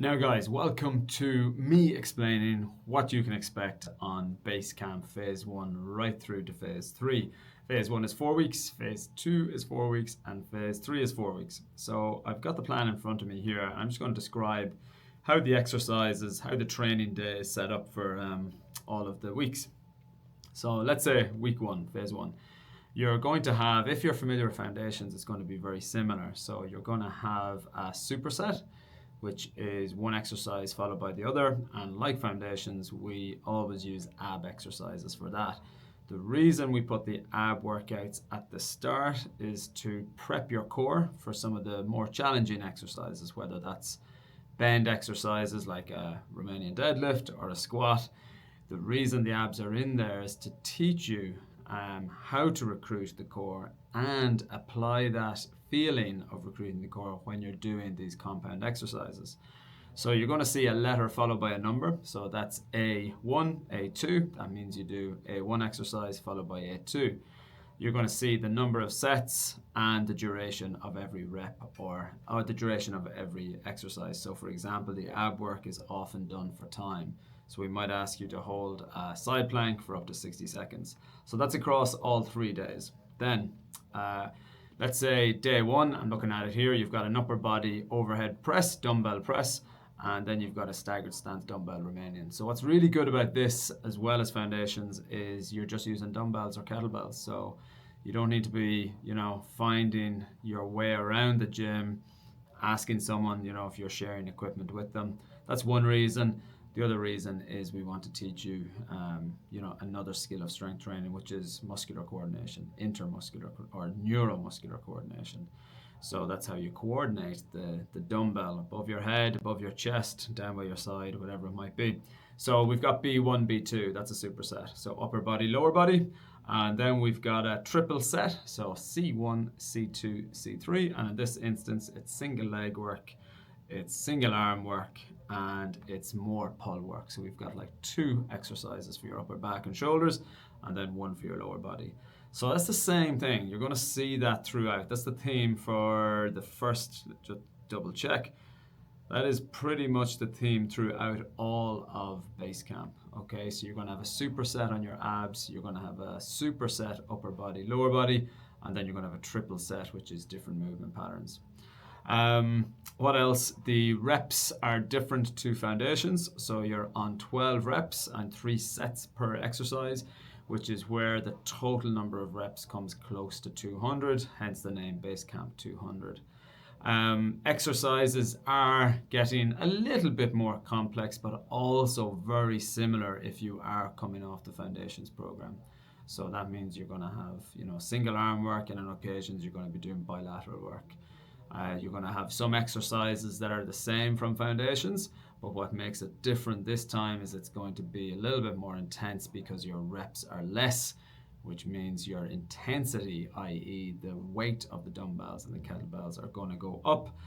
Now guys, welcome to me explaining what you can expect on Basecamp Phase 1 right through to Phase 3. Phase 1 is 4 weeks, Phase 2 is 4 weeks, and Phase 3 is 4 weeks. So I've got the plan in front of me here. I'm just going to describe how the exercises, how the training day is set up for all of the weeks. So let's say week 1, Phase 1. You're going to have, if you're familiar with foundations, it's going to be very similar. So you're going to have a superset, which is one exercise followed by the other. And like foundations, we always use ab exercises for that. The reason we put the ab workouts at the start is to prep your core for some of the more challenging exercises, whether that's bend exercises like a Romanian deadlift or a squat. The reason the abs are in there is to teach you how to recruit the core and apply that feeling of recruiting the core when you're doing these compound exercises. So you're going to see a letter followed by a number. So that's A1, A2. That means you do A1 exercise followed by A2. You're going to see the number of sets and the duration of every rep or the duration of every exercise. So for example, the ab work is often done for time. So we might ask you to hold a side plank for up to 60 seconds. So that's across all 3 days. Then let's say day 1, I'm looking at it here, you've got an upper body overhead press, dumbbell press, and then you've got a staggered stance dumbbell Romanian. So what's really good about this, as well as foundations, is you're just using dumbbells or kettlebells. So you don't need to be, finding your way around the gym, asking someone, if you're sharing equipment with them. That's one reason. The other reason is we want to teach you, another skill of strength training, which is muscular coordination, intermuscular or neuromuscular coordination. So that's how you coordinate the dumbbell above your head, above your chest, down by your side, whatever it might be. So we've got B1, B2, that's a superset. So upper body, lower body. And then we've got a triple set. So C1, C2, C3. And in this instance, it's single leg work, it's single arm work, and it's more pull work. So we've got like 2 exercises for your upper back and shoulders, and then 1 for your lower body. So that's the same thing. You're going to see that throughout. That's the theme for the first, just double check. That is pretty much the theme throughout all of Basecamp. Okay, so you're going to have a superset on your abs, you're going to have a superset upper body, lower body, and then you're going to have a triple set, which is different movement patterns. What else? The reps are different to foundations. So you're on 12 reps and 3 sets per exercise, which is where the total number of reps comes close to 200, hence the name Basecamp 200. Exercises are getting a little bit more complex, but also very similar if you are coming off the foundations program. So that means you're going to have, single arm work, and on occasions you're going to be doing bilateral work. You're going to have some exercises that are the same from foundations, but what makes it different this time is it's going to be a little bit more intense because your reps are less, which means your intensity, i.e. the weight of the dumbbells and the kettlebells, are going to go up.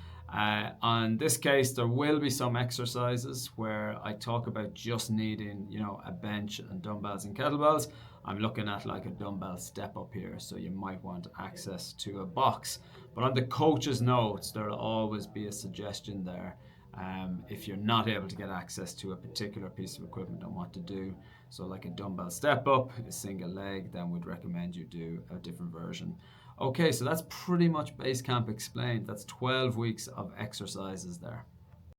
On this case, there will be some exercises where I talk about just needing, a bench and dumbbells and kettlebells. I'm looking at like a dumbbell step up here, so you might want access to a box. But on the coach's notes, there'll always be a suggestion there if you're not able to get access to a particular piece of equipment on what to do. So like a dumbbell step up, a single leg, then we'd recommend you do a different version. Okay, so that's pretty much Basecamp explained. That's 12 weeks of exercises there.